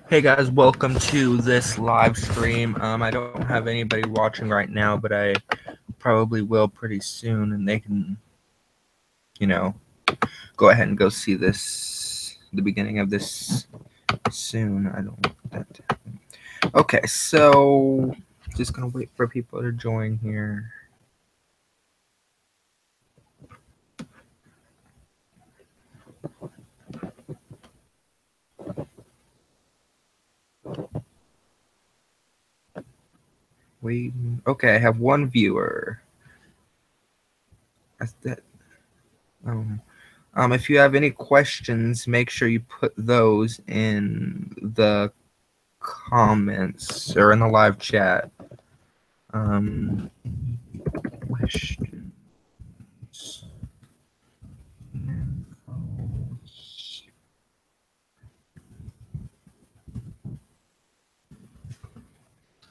Hey guys, welcome to this live stream. I don't have anybody watching right now, but I probably will pretty soon, and they can, go ahead and go see the beginning of this soon. I don't want that to happen. Okay, so just gonna wait for people to join here. Wait, okay, I have one viewer. That's that. If you have any questions, make sure you put those in the comments or in the live chat. Questions.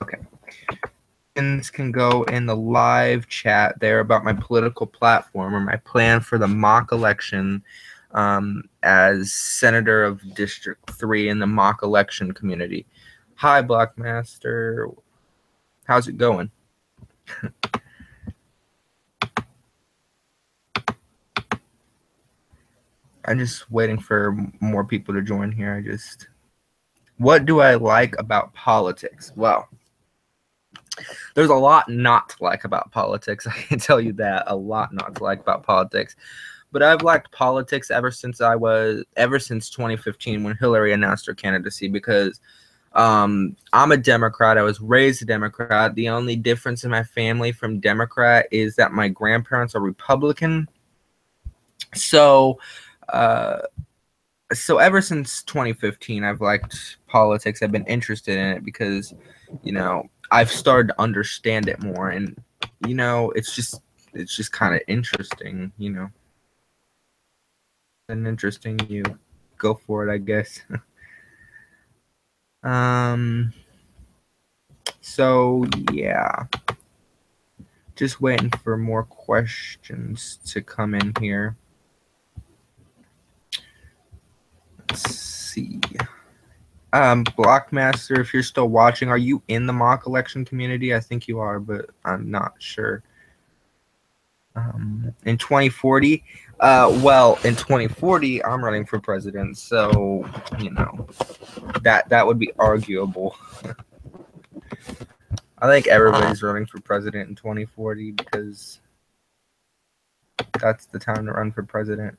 Okay. Questions can go in the live chat there about my political platform or my plan for the mock election as Senator of District 3 in the mock election community. Hi, Blackmaster. How's it going? I'm just waiting for more people to join here. What do I like about politics? Well, there's a lot not to like about politics. I can tell you that. A lot not to like about politics. But I've liked politics ever since 2015 when Hillary announced her candidacy because I'm a Democrat. I was raised a Democrat. The only difference in my family from Democrat is that my grandparents are Republican. So ever since 2015, I've liked politics. I've been interested in it because, I've started to understand it more, and it's just kind of interesting, and interesting. You go for it, I guess. So yeah, just waiting for more questions to come in here. Let's see. Blockmaster, if you're still watching, are you in the mock election community? I think you are, but I'm not sure. In 2040, in 2040, I'm running for president, so that would be arguable. I think everybody's running for president in 2040 because that's the time to run for president.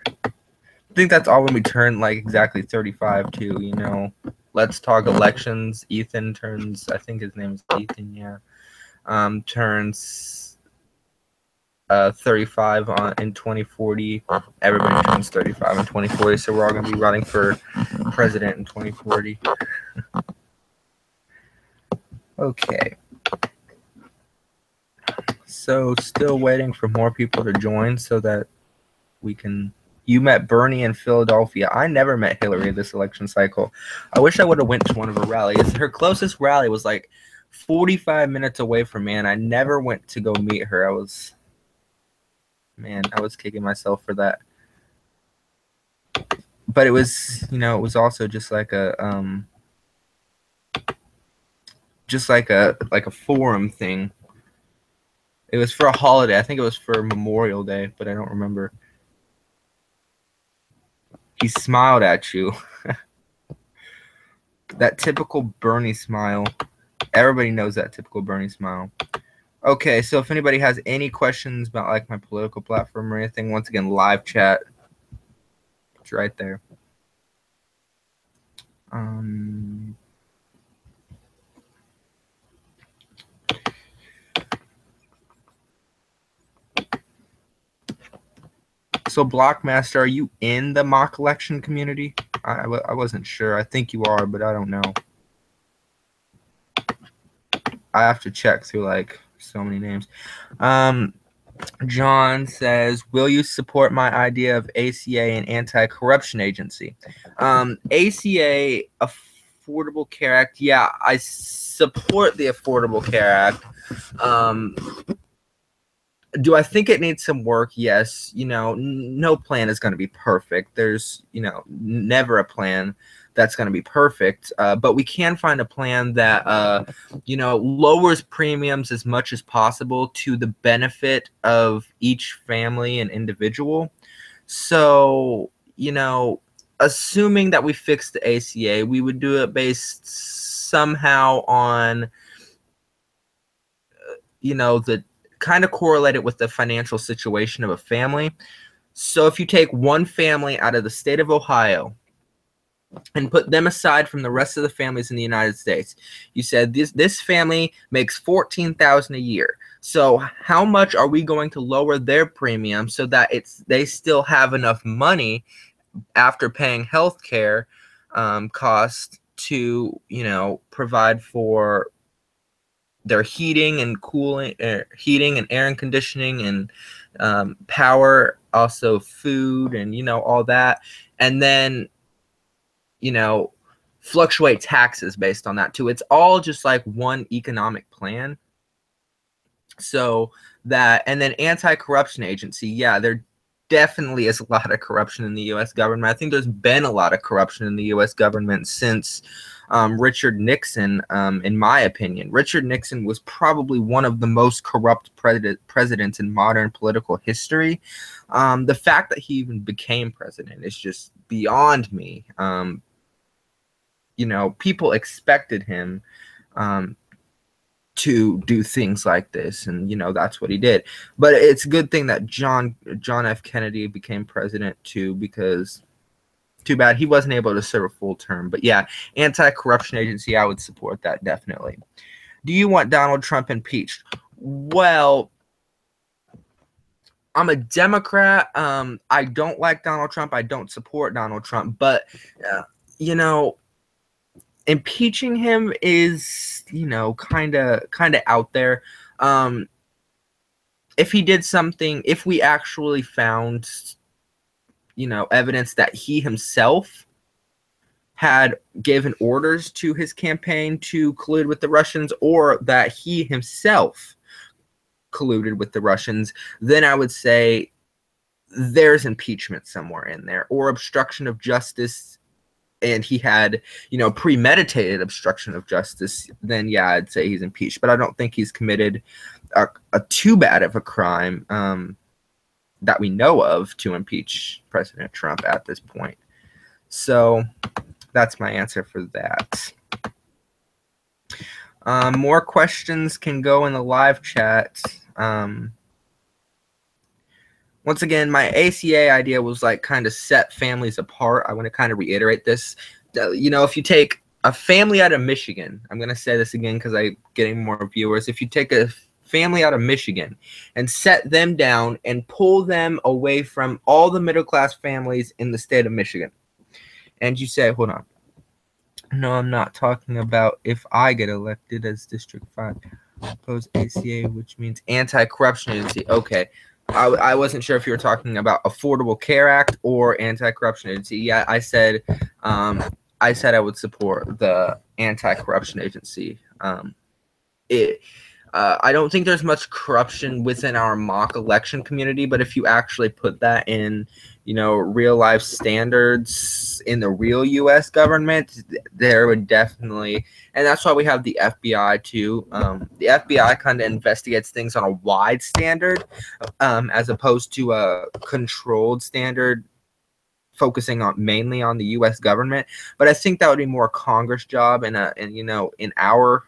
I think that's all when we turn like exactly 35 too, Let's talk elections. Ethan turns, I think his name is Ethan, yeah. Turns 35 in 2040. Everybody turns 35 in 2040, so we're all going to be running for president in 2040. Okay. So still waiting for more people to join so that we can... You met Bernie in Philadelphia. I never met Hillary this election cycle. I wish I would have went to one of her rallies. Her closest rally was like 45 minutes away from me, and I never went to go meet her. I was kicking myself for that. But it was, it was also just like a forum thing. It was for a holiday. I think it was for Memorial Day, but I don't remember. He smiled at you. That typical Bernie smile. Everybody knows that typical Bernie smile. Okay, so if anybody has any questions about like my political platform or anything, once again, live chat. It's right there. So Blockmaster, are you in the mock election community? I wasn't sure. I think you are, but I don't know. I have to check through like so many names. John says, will you support my idea of ACA and anti-corruption agency? ACA, Affordable Care Act. Yeah, I support the Affordable Care Act. Do I think it needs some work? Yes. No plan is going to be perfect. There's, never a plan that's going to be perfect. But we can find a plan that, lowers premiums as much as possible to the benefit of each family and individual. So, assuming that we fix the ACA, we would do it based somehow on, the kind of correlate it with the financial situation of a family. So if you take one family out of the state of Ohio and put them aside from the rest of the families in the United States, you said this family makes $14,000 a year. So how much are we going to lower their premium so that they still have enough money after paying health care costs to provide for their heating and cooling, heating and air and conditioning, and power, also food, and all that, and then fluctuate taxes based on that too. It's all just like one economic plan. So that, and then anti-corruption agency, yeah, there definitely is a lot of corruption in the U.S. government. I think there's been a lot of corruption in the U.S. government since Richard Nixon, in my opinion. Richard Nixon was probably one of the most corrupt presidents in modern political history. The fact that he even became president is just beyond me. People expected him to do things like this, and that's what he did. But it's a good thing that John F. Kennedy became president too, because too bad he wasn't able to serve a full term. But yeah, anti-corruption agency, I would support that definitely. Do you want Donald Trump impeached? Well, I'm a Democrat. I don't like Donald Trump. I don't support Donald Trump. But impeaching him is, kind of out there. If he did something, if we actually found, evidence that he himself had given orders to his campaign to collude with the Russians, or that he himself colluded with the Russians, then I would say there's impeachment somewhere in there, or obstruction of justice, and he had, premeditated obstruction of justice, then yeah, I'd say he's impeached. But I don't think he's committed a too bad of a crime that we know of to impeach President Trump at this point. So that's my answer for that. More questions can go in the live chat. Once again, my ACA idea was like kind of set families apart. I want to kind of reiterate this. If you take a family out of Michigan, I'm going to say this again because I'm getting more viewers. If you take a family out of Michigan and set them down and pull them away from all the middle-class families in the state of Michigan, and you say, hold on, no, I'm not talking about if I get elected as District 5. Oppose ACA, which means anti-corruption agency. Okay. I wasn't sure if you were talking about Affordable Care Act or anti-corruption agency. Yeah, I said I would support the anti-corruption agency. I don't think there's much corruption within our mock election community, but if you actually put that in, real life standards in the real U.S. government, there would definitely, and that's why we have the FBI too. The FBI kind of investigates things on a wide standard, as opposed to a controlled standard focusing on mainly on the U.S. government. But I think that would be more a Congress job in our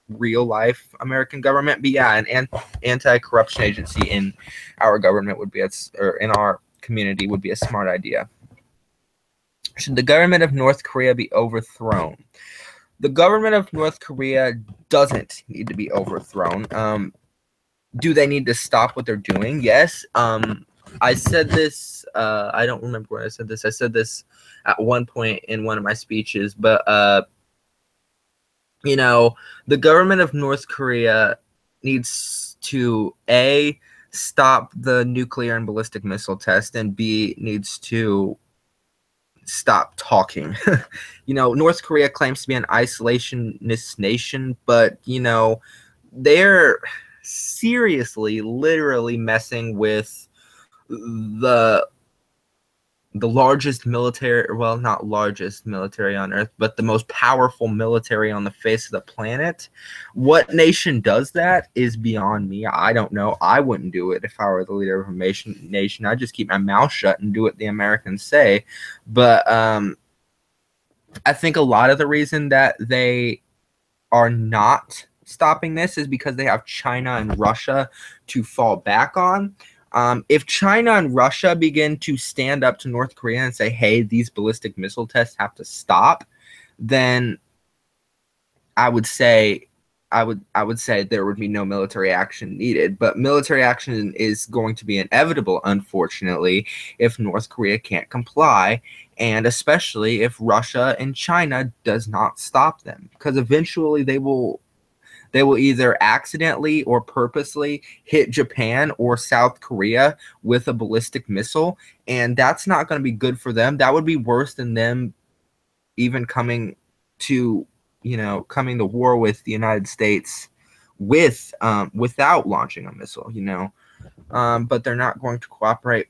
real life American government. But yeah, an anti-corruption agency in our government would be, or in our community, would be a smart idea. Should the government of North Korea be overthrown? The government of North Korea doesn't need to be overthrown. Do they need to stop what they're doing? Yes. I said this, I don't remember where I said this. I said this at one point in one of my speeches, but the government of North Korea needs to A, stop the nuclear and ballistic missile test, and B, needs to stop talking. North Korea claims to be an isolationist nation, but they're seriously, literally messing with the largest military, well, not largest military on earth, but the most powerful military on the face of the planet. What nation does that is beyond me. I don't know. I wouldn't do it if I were the leader of a nation. I'd just keep my mouth shut and do what the Americans say. But I think a lot of the reason that they are not stopping this is because they have China and Russia to fall back on. If China and Russia begin to stand up to North Korea and say, hey, these ballistic missile tests have to stop, then I would say there would be no military action needed. But military action is going to be inevitable, unfortunately, if North Korea can't comply, and especially if Russia and China does not stop them, because eventually they will either accidentally or purposely hit Japan or South Korea with a ballistic missile, and that's not going to be good for them. That would be worse than them even coming to war with the United States without launching a missile, but they're not going to cooperate.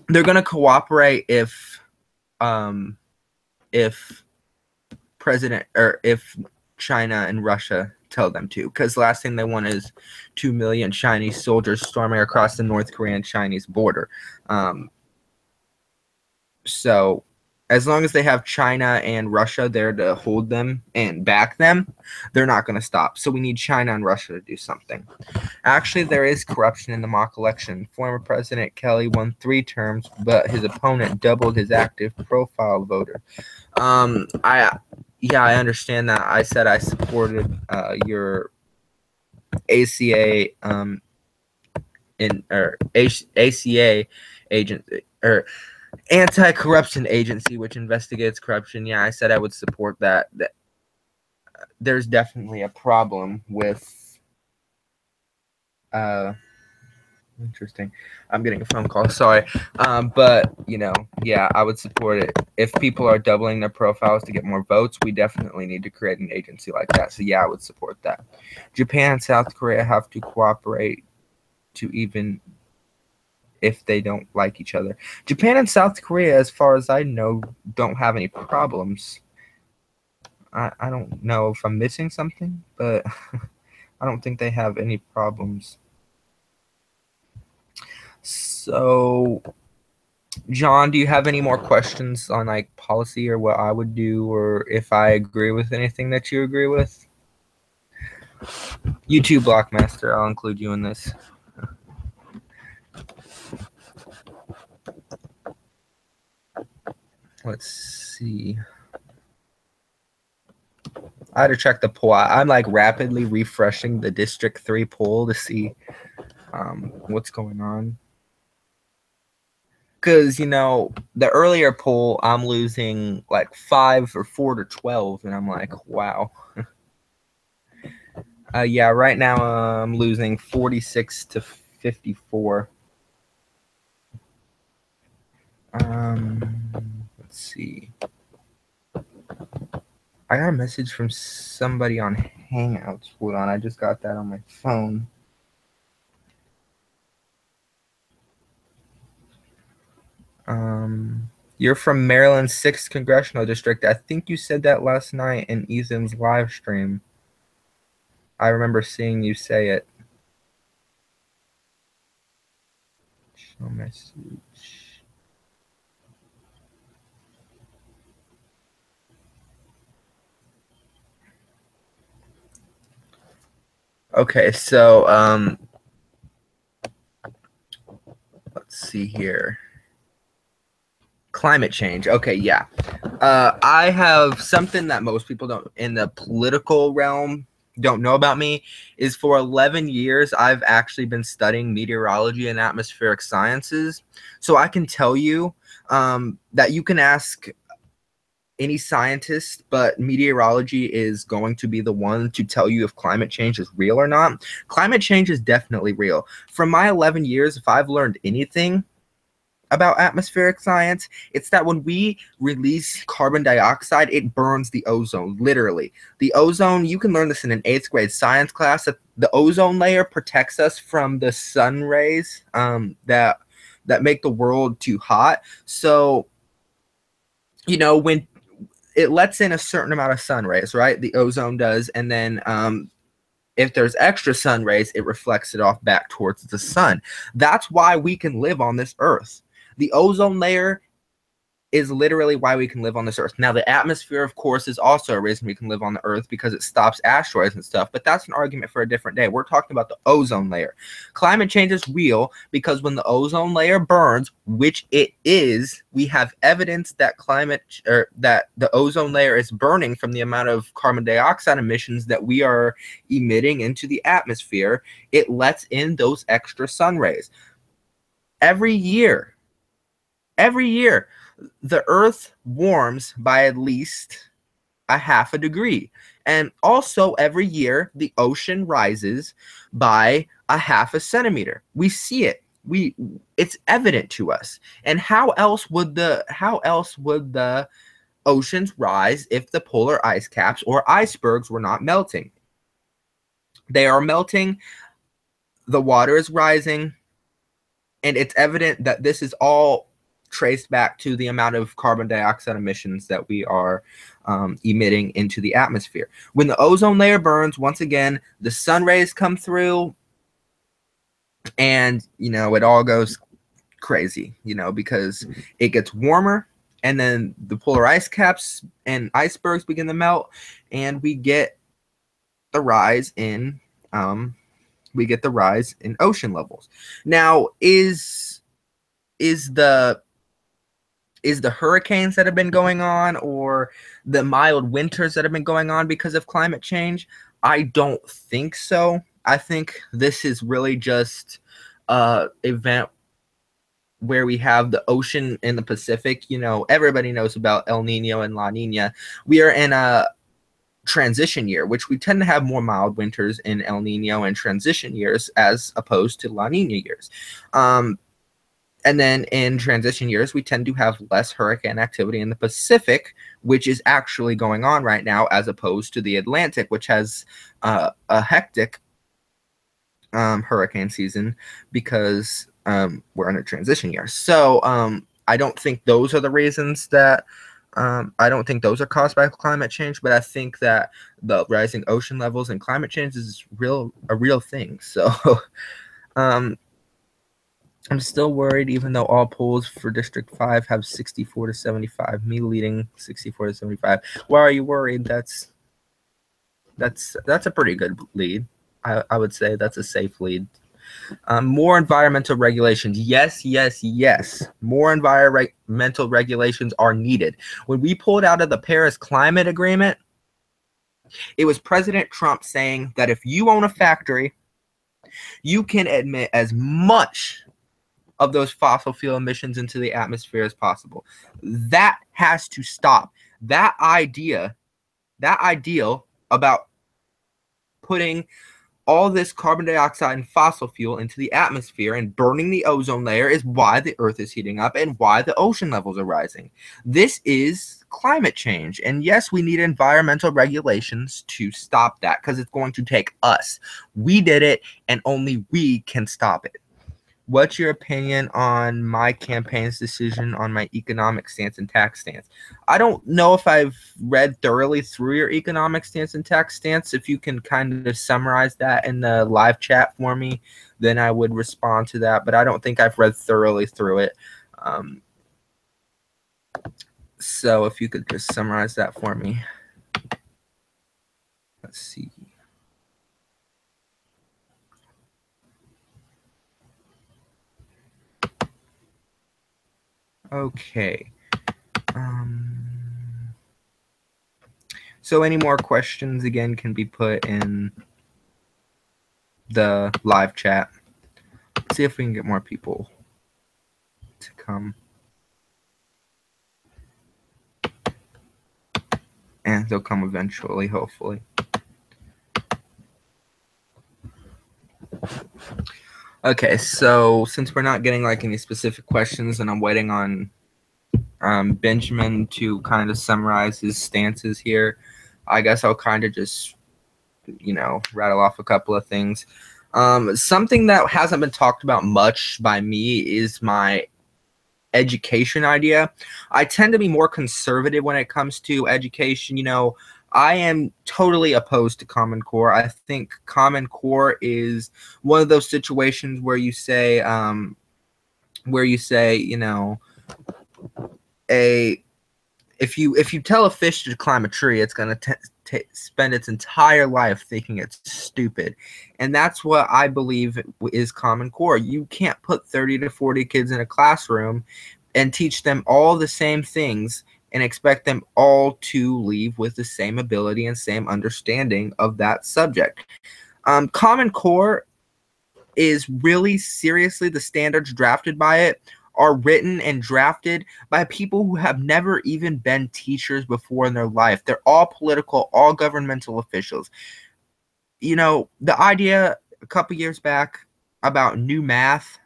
They're going to cooperate if China and Russia tell them to, because the last thing they want is 2 million Chinese soldiers storming across the North Korean-Chinese border. So as long as they have China and Russia there to hold them and back them, they're not going to stop. So we need China and Russia to do something. Actually, there is corruption in the mock election. Former President Kelly won 3 terms, but his opponent doubled his active profile voter. I understand that. I said I supported your ACA ACA agency or anti-corruption agency, which investigates corruption. Yeah, I said I would support that. There's definitely a problem with interesting. I'm getting a phone call. Sorry. But, yeah, I would support it. If people are doubling their profiles to get more votes, we definitely need to create an agency like that. So, yeah, I would support that. Japan and South Korea have to cooperate to even if they don't like each other. Japan and South Korea, as far as I know, don't have any problems. I don't know if I'm missing something, but I don't think they have any problems. So, John, do you have any more questions on like policy or what I would do, or if I agree with anything that you agree with? You too, Blockmaster. I'll include you in this. Let's see. I had to check the poll. I'm like rapidly refreshing the District 3 poll to see what's going on. Because, the earlier poll, I'm losing like 5 or 4 to 12, and I'm like, wow. Yeah, right now I'm losing 46 to 54. Let's see. I got a message from somebody on Hangouts. Hold on, I just got that on my phone. You're from Maryland's 6th Congressional District. I think you said that last night in Ethan's live stream. I remember seeing you say it. Show message. Okay, so let's see here. Climate change. Okay, yeah. I have something that most people don't in the political realm don't know about me is for 11 years I've actually been studying meteorology and atmospheric sciences. So I can tell you that you can ask any scientist, but meteorology is going to be the one to tell you if climate change is real or not. Climate change is definitely real. From my 11 years, if I've learned anything about atmospheric science, it's that when we release carbon dioxide, it burns the ozone, literally. The ozone, you can learn this in an 8th grade science class, that the ozone layer protects us from the sun rays that make the world too hot. So, you know, when it lets in a certain amount of sun rays, right? The ozone does, and then if there's extra sun rays, it reflects it off back towards the sun. That's why we can live on this earth. The ozone layer is literally why we can live on this earth. Now, the atmosphere, of course, is also a reason we can live on the earth because it stops asteroids and stuff, but that's an argument for a different day. We're talking about the ozone layer. Climate change is real because when the ozone layer burns, which it is, we have evidence that that the ozone layer is burning from the amount of carbon dioxide emissions that we are emitting into the atmosphere. It lets in those extra sun rays. Every year, the earth warms by at least a half a degree. And also every year the ocean rises by a half a centimeter. We see it. It's evident to us. And how else would the oceans rise if the polar ice caps or icebergs were not melting? They are melting. The water is rising. And it's evident that this is all traced back to the amount of carbon dioxide emissions that we are emitting into the atmosphere. When the ozone layer burns, once again, the sun rays come through and, you know, it all goes crazy, you know, because it gets warmer and then the polar ice caps and icebergs begin to melt and we get the rise in ocean levels. Now, is the hurricanes that have been going on or the mild winters that have been going on because of climate change? I don't think so. I think this is really just an event where we have the ocean in the Pacific. You know, everybody knows about El Nino and La Nina. We are in a transition year, which we tend to have more mild winters in El Nino and transition years as opposed to La Nina years. And then in transition years, we tend to have less hurricane activity in the Pacific, which is actually going on right now, as opposed to the Atlantic, which has a hectic hurricane season because we're in a transition year. So I don't think those are the reasons that I don't think those are caused by climate change, but I think that the rising ocean levels and climate change is a real thing. So I'm still worried, even though all polls for District 5 have 64 to 75, me leading 64 to 75. Why are you worried? That's a pretty good lead. I would say that's a safe lead. More environmental regulations. Yes. More environmental regulations are needed. When we pulled out of the Paris Climate Agreement, it was President Trump saying that if you own a factory, you can emit as much of those fossil fuel emissions into the atmosphere as possible. That has to stop. That ideal about putting all this carbon dioxide and fossil fuel into the atmosphere and burning the ozone layer is why the earth is heating up and why the ocean levels are rising. This is climate change. And yes, we need environmental regulations to stop that because it's going to take us. We did it and only we can stop it. What's your opinion on my campaign's decision on my economic stance and tax stance? I don't know if I've read thoroughly through your economic stance and tax stance. If you can kind of summarize that in the live chat for me, then I would respond to that. But I don't think I've read thoroughly through it. So if you could just summarize that for me. Let's see. Okay. So any more questions, again, can be put in the live chat. Let's see if we can get more people to come. And they'll come eventually, hopefully. Okay, so since we're not getting like any specific questions and I'm waiting on Benjamin to kind of summarize his stances here, I guess I'll kind of just rattle off a couple of things. Something that hasn't been talked about much by me is my education idea. I tend to be more conservative when it comes to education. I am totally opposed to Common Core. I think Common Core is one of those situations where you say, if you tell a fish to climb a tree, it's gonna spend its entire life thinking it's stupid, and that's what I believe is Common Core. You can't put 30 to 40 kids in a classroom and teach them all the same things and expect them all to leave with the same ability and same understanding of that subject. Common Core is really seriously, the standards drafted by it are written and drafted by people who have never even been teachers before in their life. They're all political, all governmental officials. The idea a couple years back about new math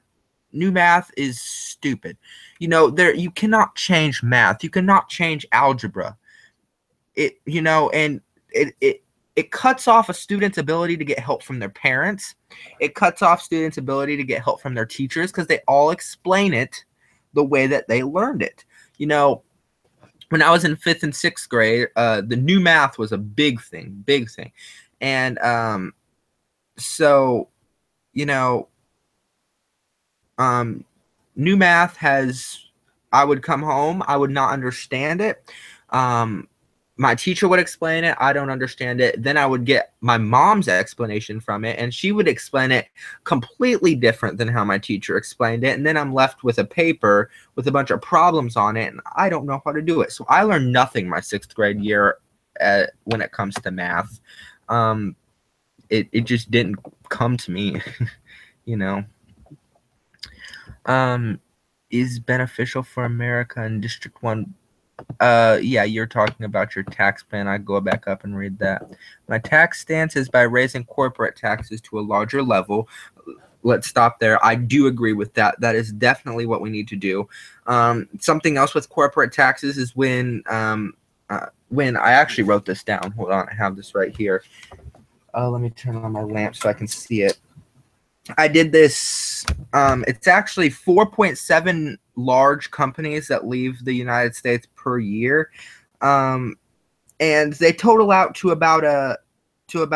is stupid. You cannot change math. You cannot change algebra. It cuts off a student's ability to get help from their parents. It cuts off students' ability to get help from their teachers because they all explain it the way that they learned it. When I was in 5th and 6th grade, the new math was a big thing. And new math I would come home, I would not understand it. My teacher would explain it. I don't understand it. Then I would get my mom's explanation from it, and she would explain it completely different than how my teacher explained it. And then I'm left with a paper with a bunch of problems on it, and I don't know how to do it. So I learned nothing my 6th grade year when it comes to math. It just didn't come to me, Is beneficial for America in District 1. Yeah, you're talking about your tax plan. I go back up and read that. My tax stance is by raising corporate taxes to a larger level. Let's stop there. I do agree with that. That is definitely what we need to do. Something else with corporate taxes is when I actually wrote this down. Hold on, I have this right here. Let me turn on my lamp so I can see it. I did this. It's actually 4.7 large companies that leave the United States per year, and they total out to about a $5 to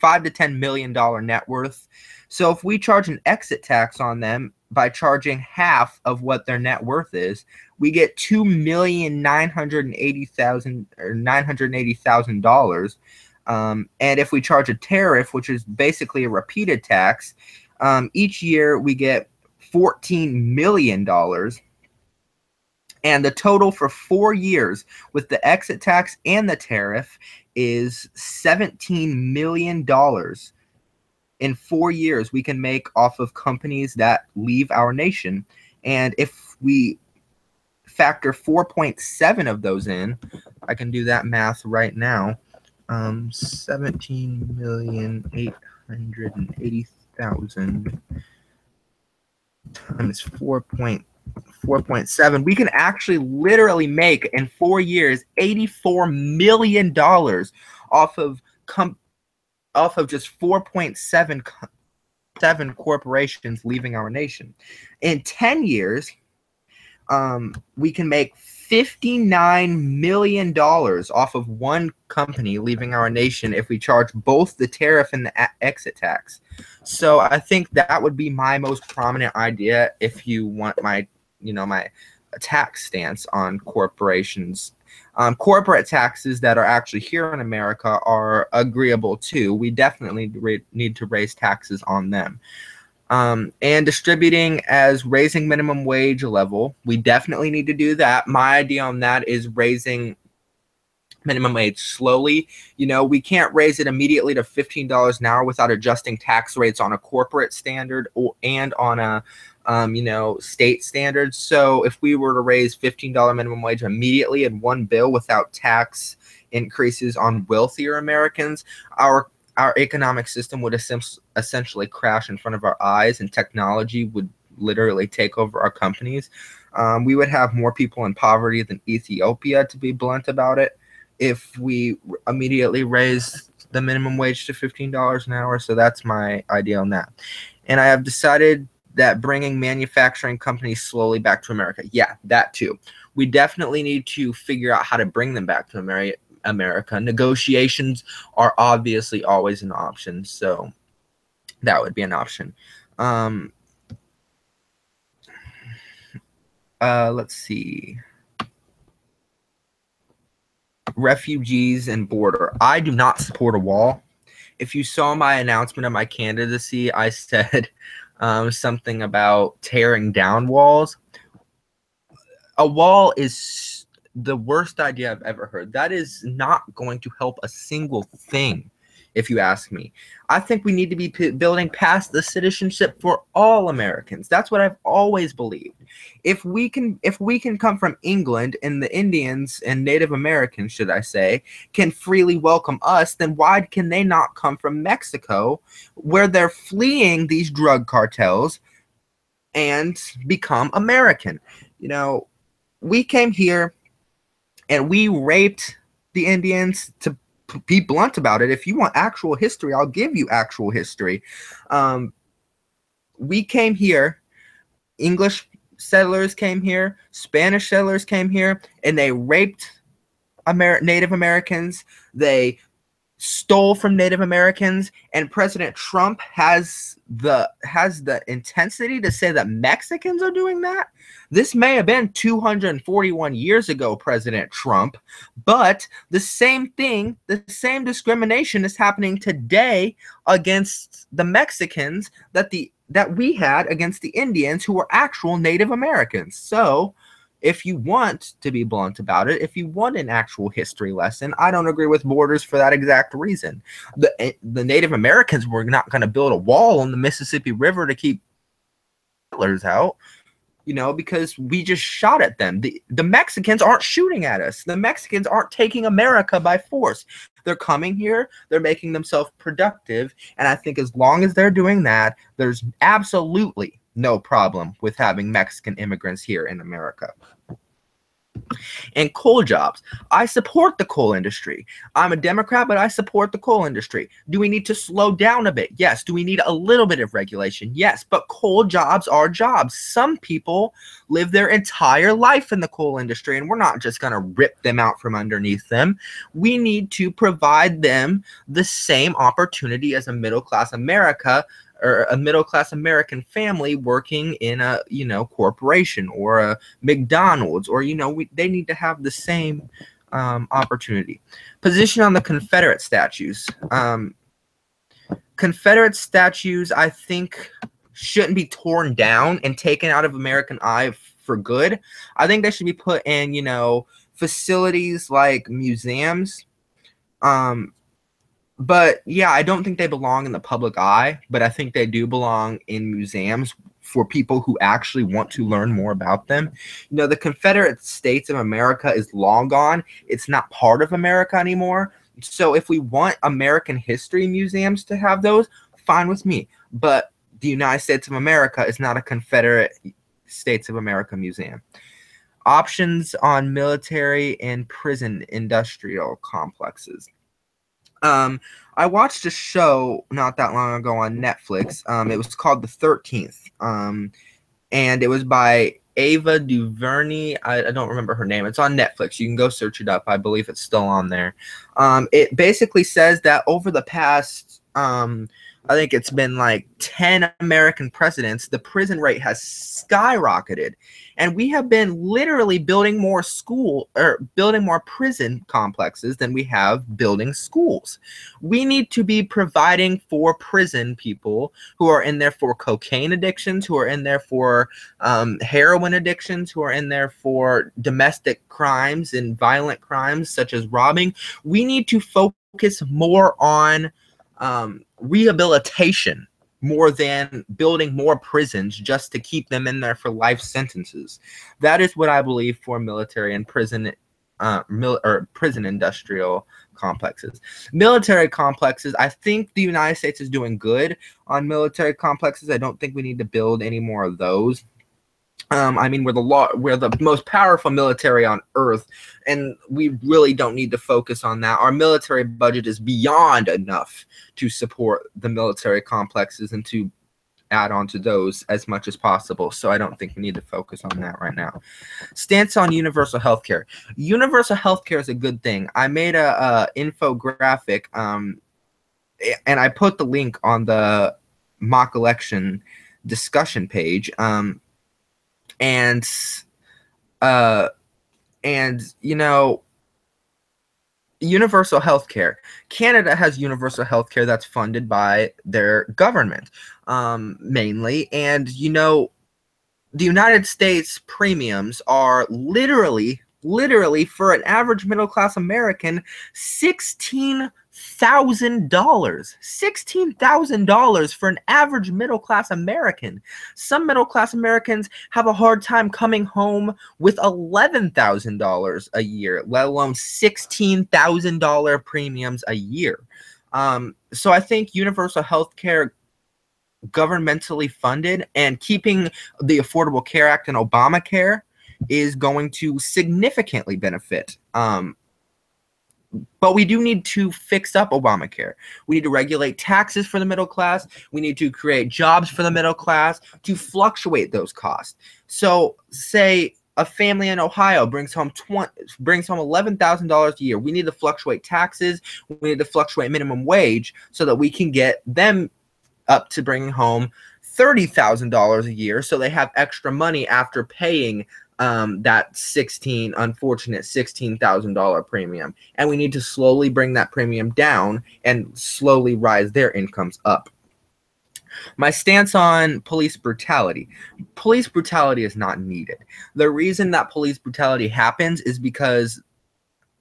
$10 million net worth. So if we charge an exit tax on them by charging half of what their net worth is, we get $2,980,000. And if we charge a tariff, which is basically a repeated tax, each year we get $14 million. And the total for 4 years with the exit tax and the tariff is $17 million. In 4 years, we can make off of companies that leave our nation. And if we factor 4.7 of those in, I can do that math right now. 17,880,000 times 4.7. We can actually literally make in 4 years $84 million off of just 4.7 corporations leaving our nation. In 10 years, we can make $59 million off of one company leaving our nation if we charge both the tariff and the exit tax. So I think that would be my most prominent idea if you want my tax stance on corporations. Corporate taxes that are actually here in America are agreeable too. We definitely need to raise taxes on them. And distributing as raising minimum wage level, we definitely need to do that. My idea on that is raising minimum wage slowly. We can't raise it immediately to $15 an hour without adjusting tax rates on a corporate standard and on a state standard. So if we were to raise $15 minimum wage immediately in one bill without tax increases on wealthier Americans, our economic system would essentially crash in front of our eyes, and technology would literally take over our companies. We would have more people in poverty than Ethiopia, to be blunt about it. if we immediately raise the minimum wage to $15 an hour. So that's my idea on that. And I have decided that bringing manufacturing companies slowly back to America. Yeah, that too. We definitely need to figure out how to bring them back to America. Negotiations are obviously always an option. So that would be an option. Let's see. Refugees and border. I do not support a wall. If you saw my announcement of my candidacy, I said something about tearing down walls. A wall is the worst idea I've ever heard. That is not going to help a single thing, if you ask me. I think we need to be building past the citizenship for all Americans. That's what I've always believed. If we can come from England and the Indians and Native Americans, should I say, can freely welcome us, then why can they not come from Mexico, where they're fleeing these drug cartels, and become American? You know, we came here and we raped the Indians. To be blunt about it, if you want actual history, I'll give you actual history. We came here, English settlers came here, Spanish settlers came here, and they raped Native Americans. They stole from Native Americans, and President Trump has the intensity to say that Mexicans are doing that. This may have been 241 years ago, President Trump, but the same thing, the same discrimination is happening today against the Mexicans that we had against the Indians, who were actual Native Americans. So if you want to be blunt about it, if you want an actual history lesson, I don't agree with borders for that exact reason. The Native Americans were not going to build a wall on the Mississippi River to keep settlers out, because we just shot at them. The Mexicans aren't shooting at us. The Mexicans aren't taking America by force. They're coming here. They're making themselves productive. And I think as long as they're doing that, there's absolutely no problem with having Mexican immigrants here in America. And coal jobs. I support the coal industry. I'm a Democrat, but I support the coal industry. Do we need to slow down a bit? Yes. Do we need a little bit of regulation? Yes. But coal jobs are jobs. Some people live their entire life in the coal industry, and we're not just going to rip them out from underneath them. We need to provide them the same opportunity as a middle-class America, or a middle-class American family working in a, corporation or a McDonald's, or, they need to have the same opportunity. Position on the Confederate statues. Confederate statues, I think, shouldn't be torn down and taken out of American eye for good. I think they should be put in, facilities like museums. But yeah, I don't think they belong in the public eye, but I think they do belong in museums for people who actually want to learn more about them. The Confederate States of America is long gone. It's not part of America anymore. So if we want American history museums to have those, fine with me. But the United States of America is not a Confederate States of America museum. Options on military and prison industrial complexes. I watched a show not that long ago on Netflix. It was called The 13th. And it was by Ava DuVernay. I don't remember her name. It's on Netflix. You can go search it up. I believe it's still on there. It basically says that over the past, I think it's been like 10 American presidents, the prison rate has skyrocketed. And we have been literally building more prison complexes than we have building schools. We need to be providing for prison people who are in there for cocaine addictions, who are in there for heroin addictions, who are in there for domestic crimes and violent crimes such as robbing. We need to focus more on rehabilitation more than building more prisons just to keep them in there for life sentences. That is what I believe for military and prison prison industrial complexes. Military complexes, I think the United States is doing good on military complexes. I don't think we need to build any more of those. I mean, we're the most powerful military on earth, and we really don't need to focus on that. Our military budget is beyond enough to support the military complexes and to add on to those as much as possible. So I don't think we need to focus on that right now. Stance on universal healthcare. Universal healthcare is a good thing. I made a infographic, and I put the link on the mock election discussion page. And you know, universal healthcare. Canada has universal healthcare that's funded by their government, mainly. And you know, the United States premiums are literally for an average middle class American, $16,000. $16,000 for an average middle class American. Some middle class Americans have a hard time coming home with $11,000 a year, let alone $16,000 premiums a year. So I think universal health care, governmentally funded, and keeping the Affordable Care Act and Obamacare is going to significantly benefit. But we do need to fix up Obamacare. We need to regulate taxes for the middle class. We need to create jobs for the middle class to fluctuate those costs. So say a family in Ohio brings home $11,000 a year. We need to fluctuate taxes. We need to fluctuate minimum wage so that we can get them up to bringing home $30,000 a year, so they have extra money after paying that unfortunate $16,000 premium. And we need to slowly bring that premium down and slowly rise their incomes up. My stance on police brutality. Police brutality is not needed. The reason that police brutality happens is because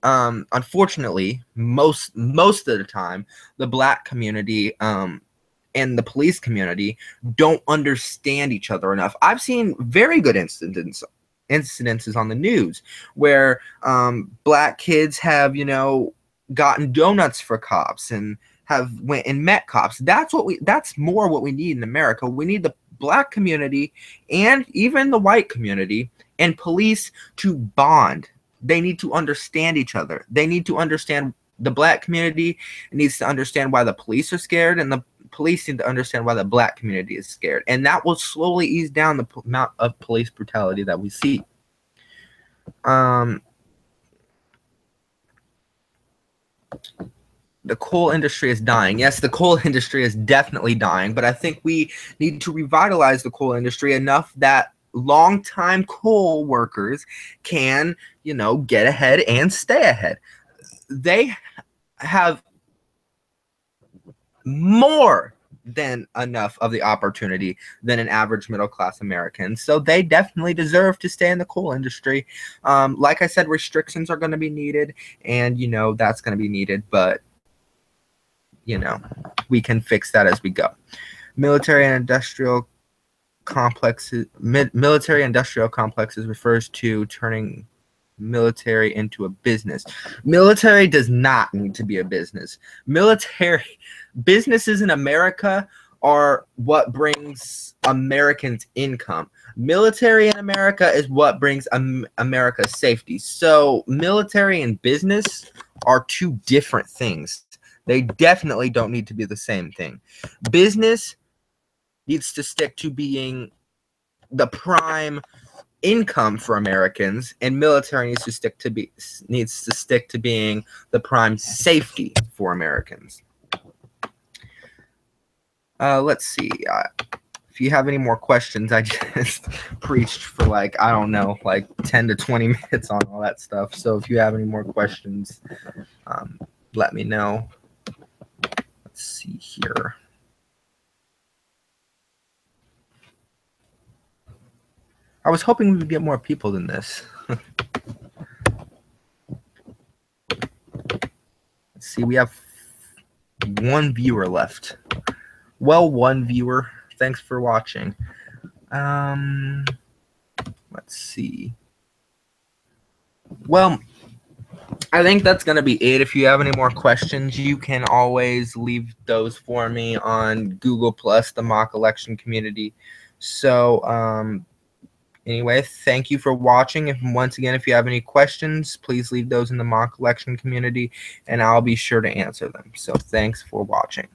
unfortunately, most of the time, the Black community and the police community don't understand each other enough. I've seen very good incidences on the news where Black kids have, you know, gotten donuts for cops and have went and met cops. That's more what we need in America. We need the Black community and even the white community and police to bond. They need to understand each other. They need to understand, the Black community needs to understand why the police are scared, and the police need to understand why the Black community is scared. And that will slowly ease down the amount of police brutality that we see. The coal industry is dying. Yes, the coal industry is definitely dying, but I think we need to revitalize the coal industry enough that longtime coal workers can, you know, get ahead and stay ahead. They have more than enough of the opportunity than an average middle class American. So they definitely deserve to stay in the coal industry. Like I said, restrictions are going to be needed, and, you know, that's going to be needed, but, you know, we can fix that as we go. Military industrial complexes refers to turning military into a business. Military does not need to be a business. Businesses in America are what brings Americans income. Military in America is what brings America safety. So military and business are two different things. They definitely don't need to be the same thing. Business needs to stick to being the prime income for Americans, and military needs to stick to being the prime safety for Americans. Let's see. If you have any more questions, I just preached for like, I don't know, like 10 to 20 minutes on all that stuff. So if you have any more questions, let me know. Let's see here. I was hoping we would get more people than this. Let's see, we have one viewer left. Well, one viewer. Thanks for watching. Let's see. Well, I think that's going to be it. If you have any more questions, you can always leave those for me on Google Plus, the mock election community. So, Anyway, thank you for watching. And once again, if you have any questions, please leave those in the mock election community, and I'll be sure to answer them. So thanks for watching.